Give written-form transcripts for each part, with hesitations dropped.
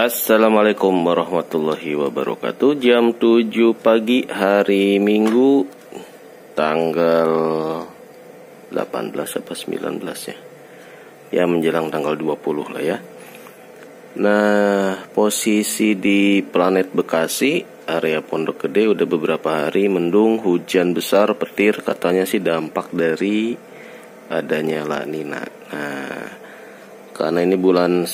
Assalamualaikum warahmatullahi wabarakatuh. Jam 7 pagi hari Minggu, tanggal 18 apa 19 ya. Ya menjelang tanggal 20 lah ya. Nah, posisi di planet Bekasi, area Pondok Gede udah beberapa hari mendung, hujan besar, petir, katanya sih dampak dari adanya La Nina. Nah, karena ini bulan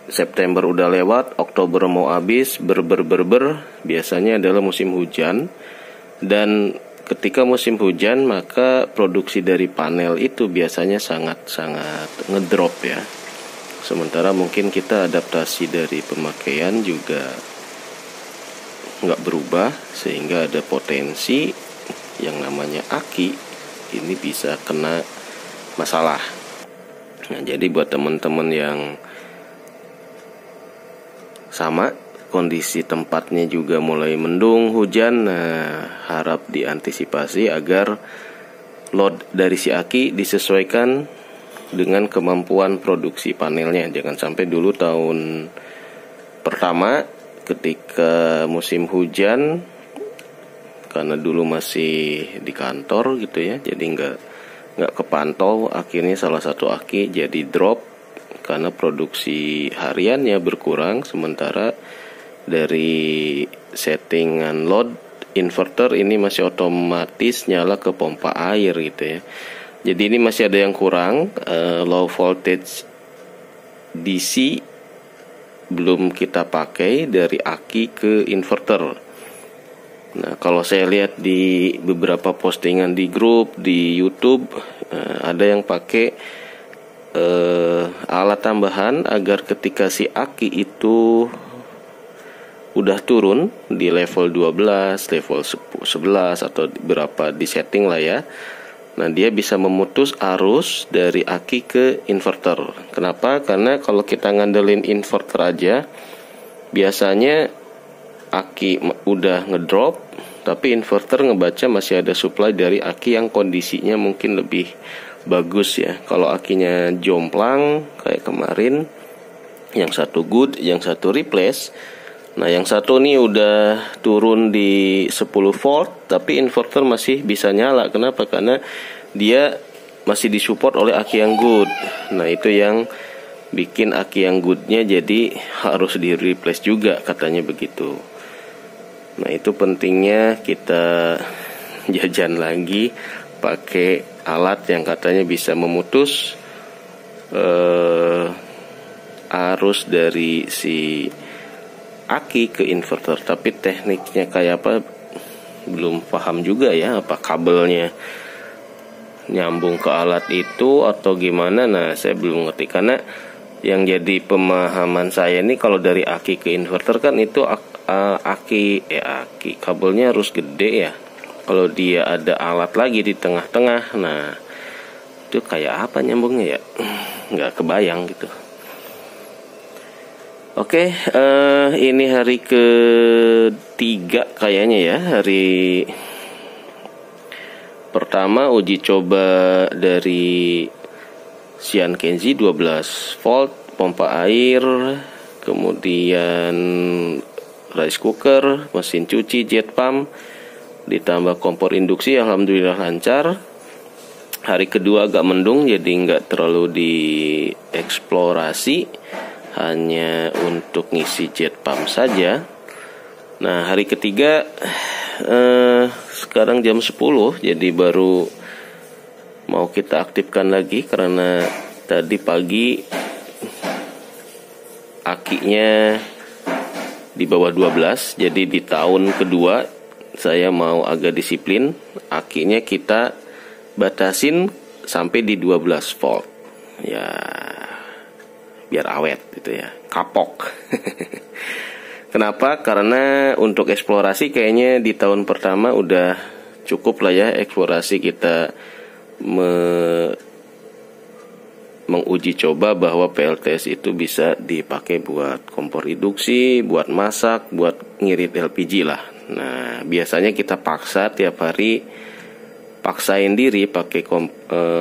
September udah lewat, Oktober mau habis, biasanya adalah musim hujan. Dan ketika musim hujan, maka produksi dari panel itu biasanya sangat-sangat ngedrop ya. Sementara mungkin kita adaptasi dari pemakaian juga nggak berubah, sehingga ada potensi yang namanya aki ini bisa kena masalah. Nah, jadi buat teman-teman yang sama kondisi tempatnya juga mulai mendung, hujan, nah harap diantisipasi agar load dari si aki disesuaikan dengan kemampuan produksi panelnya. Jangan sampai dulu tahun pertama ketika musim hujan, karena dulu masih di kantor gitu ya, jadi nggak kepantau, akhirnya salah satu aki jadi drop karena produksi hariannya berkurang. Sementara dari settingan load inverter ini masih otomatis nyala ke pompa air gitu ya. Jadi ini masih ada yang kurang, low voltage DC belum kita pakai dari aki ke inverter. Nah, kalau saya lihat di beberapa postingan di grup di YouTube, ada yang pakai alat tambahan agar ketika si aki itu udah turun di level 12, level 11 atau berapa di setting lah ya. Nah, dia bisa memutus arus dari aki ke inverter. Kenapa? Karena kalau kita ngandelin inverter aja, biasanya aki udah ngedrop, tapi inverter ngebaca masih ada supply dari aki yang kondisinya mungkin lebih bagus ya. Kalau akinya jomplang kayak kemarin, yang satu good, yang satu replace. Nah, yang satu nih udah turun di 10 volt, tapi inverter masih bisa nyala. Kenapa? Karena dia masih disupport oleh aki yang good. Nah, itu yang bikin aki yang goodnya jadi harus di replace juga, katanya begitu. Nah, itu pentingnya kita jajan lagi pakai alat yang katanya bisa memutus arus dari si aki ke inverter. Tapi tekniknya kayak apa belum paham juga ya, apa kabelnya nyambung ke alat itu atau gimana. Nah, saya belum ngerti, karena yang jadi pemahaman saya ini kalau dari aki ke inverter kan itu aki kabelnya harus gede ya. Kalau dia ada alat lagi di tengah-tengah, nah itu kayak apa nyambungnya ya, nggak kebayang gitu. Oke, ini hari ketiga kayaknya ya. Hari pertama uji coba dari Xian Kenzi 12 volt pompa air, kemudian rice cooker, mesin cuci, jet pump, ditambah kompor induksi. Alhamdulillah lancar. Hari kedua agak mendung, jadi nggak terlalu dieksplorasi, hanya untuk ngisi jet pump saja. Nah, hari ketiga sekarang jam 10, jadi baru mau kita aktifkan lagi karena tadi pagi akinya di bawah 12. Jadi di tahun kedua saya mau agak disiplin, akinya kita batasin sampai di 12 volt. Ya, biar awet gitu ya, kapok. Kenapa? Karena untuk eksplorasi kayaknya di tahun pertama udah cukup lah ya eksplorasi kita menguji coba bahwa PLTS itu bisa dipakai buat kompor induksi, buat masak, buat ngirit LPG lah. Nah, biasanya kita paksa tiap hari, paksain diri pakai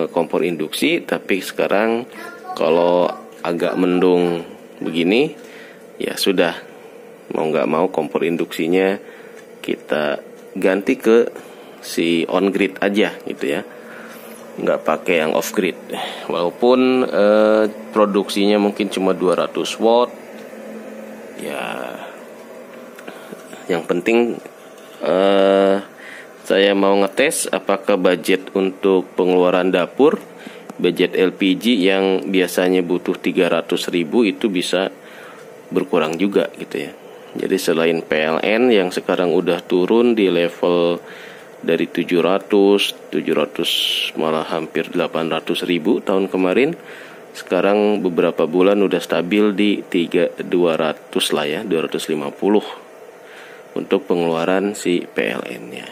kompor induksi. Tapi sekarang kalau agak mendung begini, ya sudah, mau nggak mau kompor induksinya kita ganti ke si on grid aja gitu ya, nggak pakai yang off grid. Walaupun produksinya mungkin cuma 200 watt ya, yang penting saya mau ngetes apakah budget untuk pengeluaran dapur, budget LPG yang biasanya butuh 300.000 itu bisa berkurang juga gitu ya. Jadi selain PLN yang sekarang udah turun di level dari 700 malah hampir 800.000 tahun kemarin, sekarang beberapa bulan udah stabil di 200 lah ya, 250 untuk pengeluaran si PLN-nya.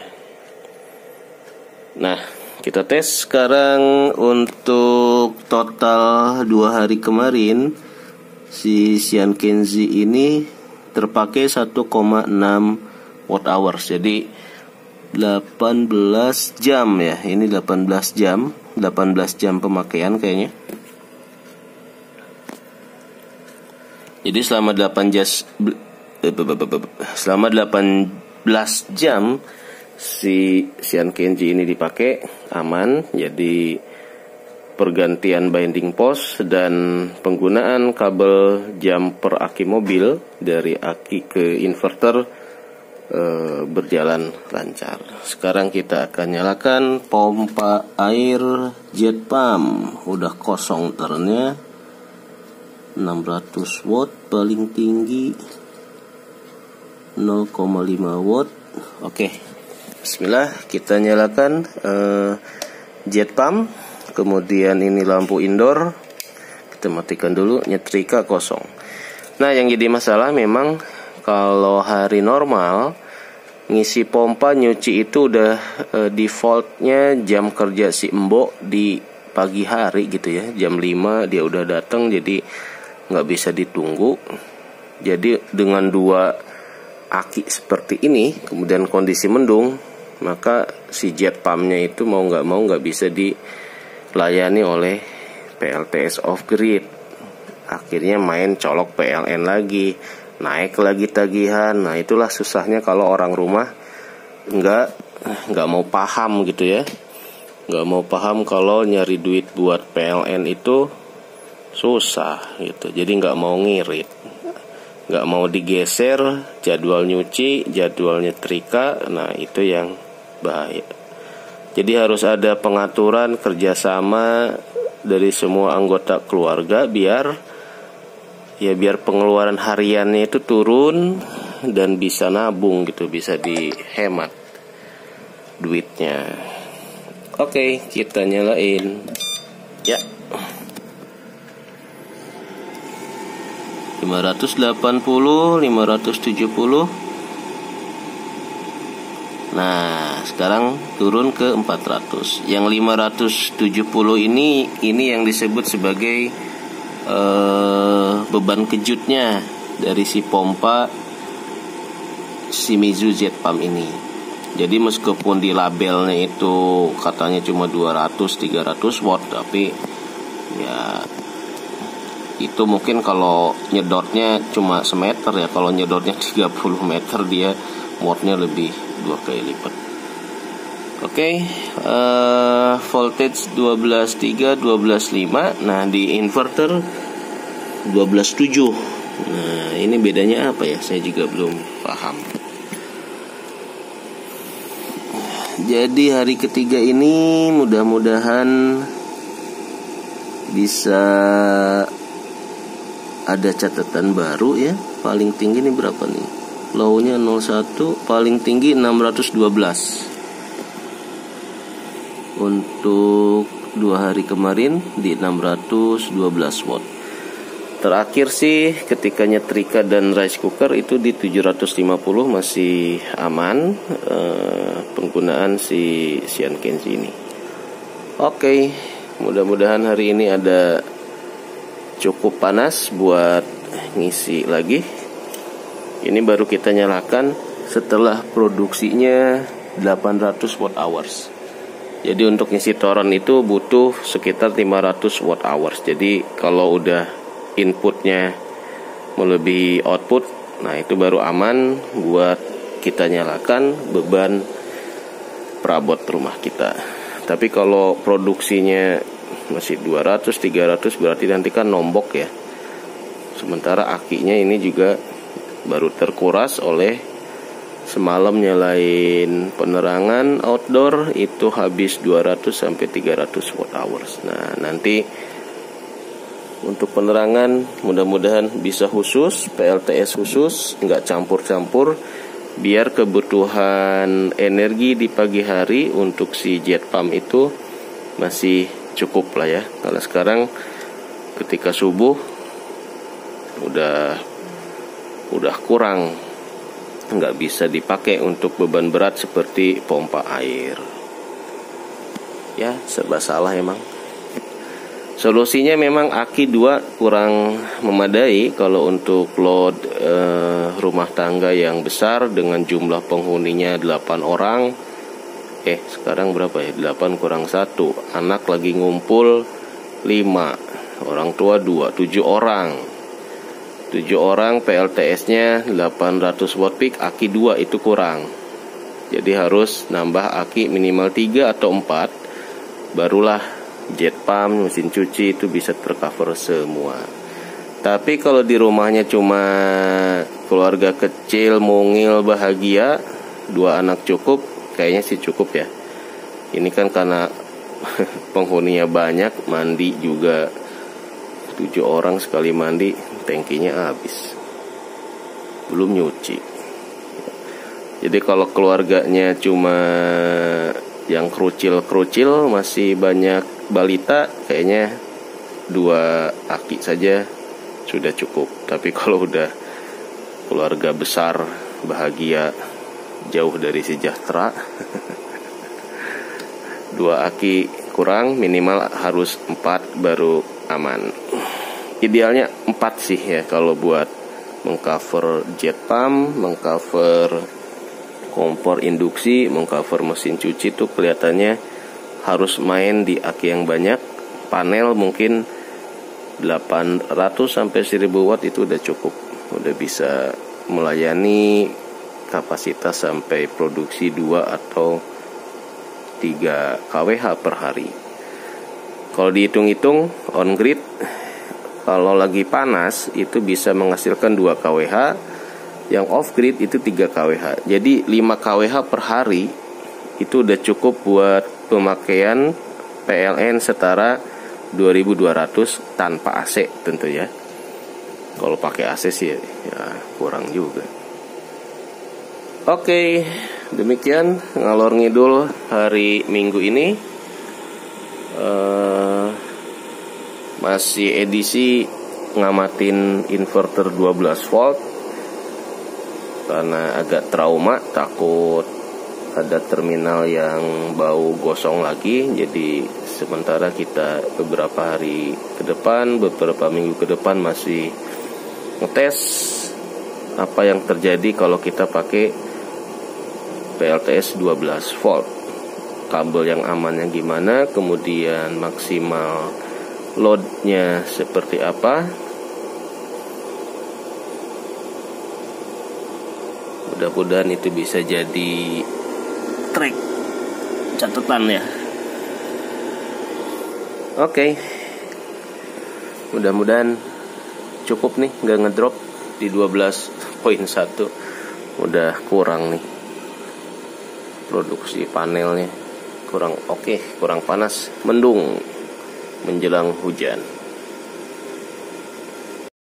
Nah, kita tes sekarang untuk total 2 hari kemarin si Sian Kenzi ini terpakai 1,6 watt hours. Jadi 18 jam ya. Ini 18 jam pemakaian kayaknya. Jadi selama 18 jam si Sian Kenzi ini dipakai aman. Jadi pergantian binding post dan penggunaan kabel jumper aki mobil dari aki ke inverter berjalan lancar. Sekarang kita akan nyalakan pompa air jet pump. Udah kosong ternya, 600 watt paling tinggi, 0,5 watt. Oke, bismillah, kita nyalakan jet pump. Kemudian ini lampu indoor, kita matikan dulu, nyetrika kosong. Nah, yang jadi masalah memang kalau hari normal ngisi pompa nyuci itu udah defaultnya jam kerja si Mbok di pagi hari gitu ya, jam 5 dia udah datang, jadi nggak bisa ditunggu. Jadi dengan 2 aki seperti ini, kemudian kondisi mendung, maka si jet pumpnya itu mau nggak bisa dilayani oleh PLTS off grid. Akhirnya main colok PLN lagi, naik lagi tagihan. Nah, itulah susahnya kalau orang rumah nggak mau paham gitu ya, nggak mau paham kalau nyari duit buat PLN itu susah gitu. Jadi nggak mau ngirit, nggak mau digeser jadwal nyuci, jadwal nyetrika. Nah, itu yang bahaya. Jadi harus ada pengaturan kerjasama dari semua anggota keluarga biar pengeluaran hariannya itu turun dan bisa nabung gitu, bisa dihemat duitnya. Oke, kita nyalain ya. 580, 570. Nah, sekarang turun ke 400. Yang 570 ini yang disebut sebagai beban kejutnya dari si pompa Shimizu jet pump ini. Jadi meskipun di labelnya itu katanya cuma 200-300 watt, tapi ya itu mungkin kalau nyedotnya cuma semeter ya. Kalau nyedotnya 30 meter dia wattnya lebih 2 kali lipat. Oke, voltage 12.3, 12.5. Nah, di inverter 12.7. Nah, ini bedanya apa ya? Saya juga belum paham. Jadi hari ketiga ini mudah-mudahan bisa ada catatan baru ya. Paling tinggi ini berapa nih? Low-nya 01, paling tinggi 612. Untuk 2 hari kemarin di 612 watt. Terakhir sih ketika nyetrika dan rice cooker itu di 750 masih aman penggunaan si Sian Kenzi ini. Oke, mudah-mudahan hari ini ada cukup panas buat ngisi lagi. Ini baru kita nyalakan setelah produksinya 800 watt hours. Jadi untuk ngisi toron itu butuh sekitar 500 watt hours. Jadi kalau udah inputnya melebihi output, nah itu baru aman buat kita nyalakan beban perabot rumah kita. Tapi kalau produksinya masih 200-300 berarti nanti kan nombok ya. Sementara akinya ini juga baru terkuras oleh semalam nyalain penerangan outdoor, itu habis 200-300 watt hours. Nah nanti untuk penerangan mudah-mudahan bisa khusus, PLTS khusus, nggak campur-campur, biar kebutuhan energi di pagi hari untuk si jet pump itu masih cukup lah ya. Kalau sekarang ketika subuh udah kurang, nggak bisa dipakai untuk beban berat seperti pompa air. Ya serba salah emang. Solusinya memang aki 2 kurang memadai kalau untuk load rumah tangga yang besar dengan jumlah penghuninya 8 orang. Sekarang berapa ya? 8 kurang 1. Anak lagi ngumpul 5, orang tua 2, 7 orang. 7 orang PLTS-nya 800 watt peak, aki 2 itu kurang. Jadi harus nambah aki minimal 3 atau 4, barulah jet pump, mesin cuci itu bisa tercover semua. Tapi kalau di rumahnya cuma keluarga kecil, mungil, bahagia, 2 anak cukup, kayaknya sih cukup ya. Ini kan karena penghuninya banyak, mandi juga 7 orang sekali mandi, tangkinya habis, belum nyuci. Jadi kalau keluarganya cuma yang kerucil-kerucil, masih banyak balita, kayaknya 2 aki saja sudah cukup. Tapi kalau udah keluarga besar, bahagia, jauh dari sejahtera, 2 aki kurang, minimal harus 4 baru aman. Idealnya 4 sih ya kalau buat mengcover jet pump, mengcover kompor induksi, mengcover mesin cuci, tuh kelihatannya harus main di aki yang banyak. Panel mungkin 800 sampai 1000 watt itu udah cukup, udah bisa melayani kapasitas sampai produksi 2 atau 3 kWh per hari. Kalau dihitung-hitung on grid, kalau lagi panas itu bisa menghasilkan 2 kWh, yang off grid itu 3 kWh. Jadi 5 kWh per hari itu udah cukup buat pemakaian PLN setara 2200 tanpa AC tentu ya. Kalau pakai AC sih ya kurang juga. Oke, demikian ngalor ngidul hari Minggu ini. Masih edisi ngamatin inverter 12 volt karena agak trauma, takut ada terminal yang bau gosong lagi. Jadi sementara kita beberapa hari ke depan, beberapa minggu ke depan masih ngetes apa yang terjadi kalau kita pakai PLTS 12 volt. Kabel yang amannya gimana, kemudian maksimal loadnya seperti apa. Mudah-mudahan itu bisa jadi track catatan ya. Oke. Mudah-mudahan cukup nih, nggak ngedrop di 12.1. Udah kurang nih produksi panelnya, kurang oke, kurang panas, mendung menjelang hujan.